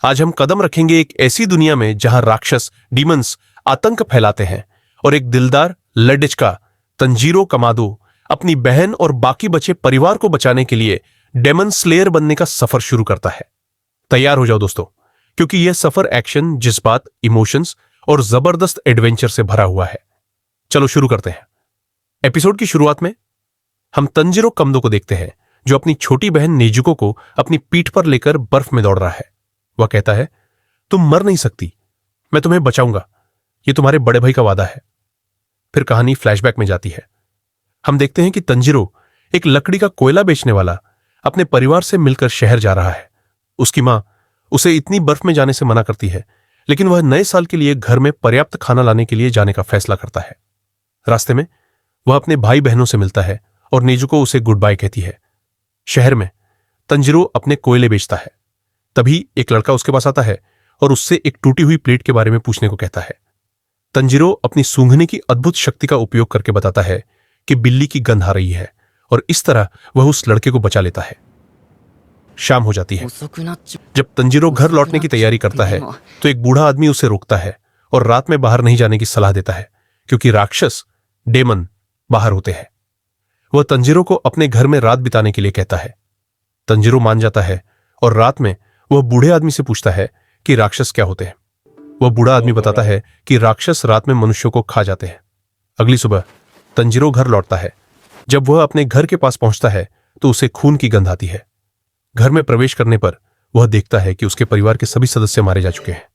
आज हम कदम रखेंगे एक ऐसी दुनिया में जहां राक्षस डीमंस आतंक फैलाते हैं और एक दिलदार लड़िचका तंजीरो कमादो अपनी बहन और बाकी बचे परिवार को बचाने के लिए डेमन स्लेयर बनने का सफर शुरू करता है। तैयार हो जाओ दोस्तों, क्योंकि यह सफर एक्शन, जज्बात, इमोशंस और जबरदस्त एडवेंचर से भरा हुआ है। चलो शुरू करते हैं। एपिसोड की शुरुआत में हम तंजीरो कमदो को देखते हैं, जो अपनी छोटी बहन नेजुको को अपनी पीठ पर लेकर बर्फ में दौड़ रहा है। वह कहता है, तुम मर नहीं सकती, मैं तुम्हें बचाऊंगा, यह तुम्हारे बड़े भाई का वादा है। फिर कहानी फ्लैशबैक में जाती है। हम देखते हैं कि तंजीरो, एक लकड़ी का कोयला बेचने वाला, अपने परिवार से मिलकर शहर जा रहा है। उसकी मां उसे इतनी बर्फ में जाने से मना करती है, लेकिन वह नए साल के लिए घर में पर्याप्त खाना लाने के लिए जाने का फैसला करता है। रास्ते में वह अपने भाई बहनों से मिलता है और नेजुको उसे गुड बाय कहती है। शहर में तंजीरो अपने कोयले बेचता है। तभी एक लड़का उसके पास आता है और उससे एक टूटी हुई प्लेट के बारे में पूछने को कहता है। तंजीरो अपनी सूंघने की अद्भुत शक्ति का उपयोग करके बताता है कि बिल्ली की गंध आ रही है, और इस तरह वह उस लड़के को बचा लेता है। शाम हो जाती है। जब तंजीरो घर लौटने की तैयारी करता है तो एक बूढ़ा आदमी उसे रोकता है और रात में बाहर नहीं जाने की सलाह देता है, क्योंकि राक्षस डेमन बाहर होते हैं। वह तंजीरो को अपने घर में रात बिताने के लिए कहता है। तंजीरो मान जाता है और रात में वह बूढ़े आदमी से पूछता है कि राक्षस क्या होते हैं। वह बूढ़ा आदमी बताता है कि राक्षस रात में मनुष्यों को खा जाते हैं। अगली सुबह तंजीरो घर लौटता है। जब वह अपने घर के पास पहुंचता है तो उसे खून की गंध आती है। घर में प्रवेश करने पर वह देखता है कि उसके परिवार के सभी सदस्य मारे जा चुके हैं।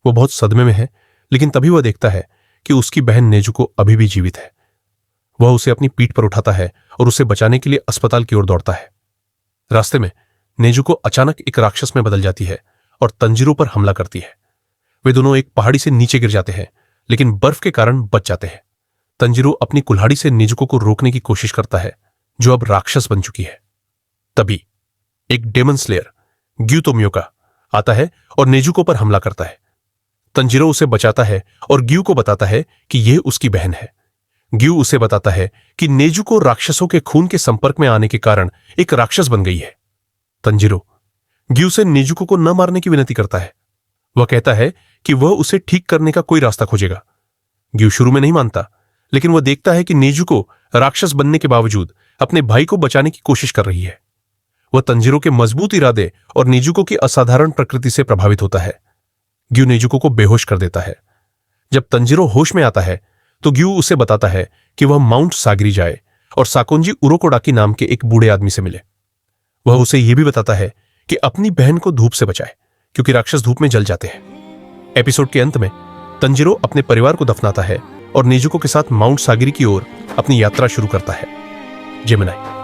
वह बहुत सदमे में है, लेकिन तभी वह देखता है कि उसकी बहन नेजुको अभी भी जीवित है। वह उसे अपनी पीठ पर उठाता है और उसे बचाने के लिए अस्पताल की ओर दौड़ता है। रास्ते में नेजुको अचानक एक राक्षस में बदल जाती है और तंजीरो पर हमला करती है। वे दोनों एक पहाड़ी से नीचे गिर जाते हैं, लेकिन बर्फ के कारण बच जाते हैं। तंजीरो अपनी कुल्हाड़ी से नेजुको को रोकने की कोशिश करता है, जो अब राक्षस बन चुकी है। तभी एक डेमन स्लेयर ग्यूतोमियोका आता है और नेजुको पर हमला करता है। तंजीरो उसे बचाता है और ग्यू को बताता है कि यह उसकी बहन है। ग्यू उसे बताता है कि नेजुको राक्षसों के खून के संपर्क में आने के कारण एक राक्षस बन गई है। तंजीरो ग्यू से नेजुको को न मारने की विनती करता है। वह कहता है कि वह उसे ठीक करने का कोई रास्ता खोजेगा। ग्यू शुरू में नहीं मानता, लेकिन वह देखता है कि नेजुको राक्षस बनने के बावजूद अपने भाई को बचाने की कोशिश कर रही है। वह तंजीरो के मजबूत इरादे और नेजुको की असाधारण प्रकृति से प्रभावित होता है। ग्यू नेजुको को बेहोश कर देता है। जब तंजीरो होश में आता है तो ग्यू उसे बताता है कि वह माउंट सागिरी जाए और साकोंजी उरोकोडाकी नाम के एक बूढ़े आदमी से मिले। वह उसे यह भी बताता है कि अपनी बहन को धूप से बचाए, क्योंकि राक्षस धूप में जल जाते हैं। एपिसोड के अंत में तंजीरो अपने परिवार को दफनाता है और नेजुको के साथ माउंट सागिरी की ओर अपनी यात्रा शुरू करता है। जेमिनाई।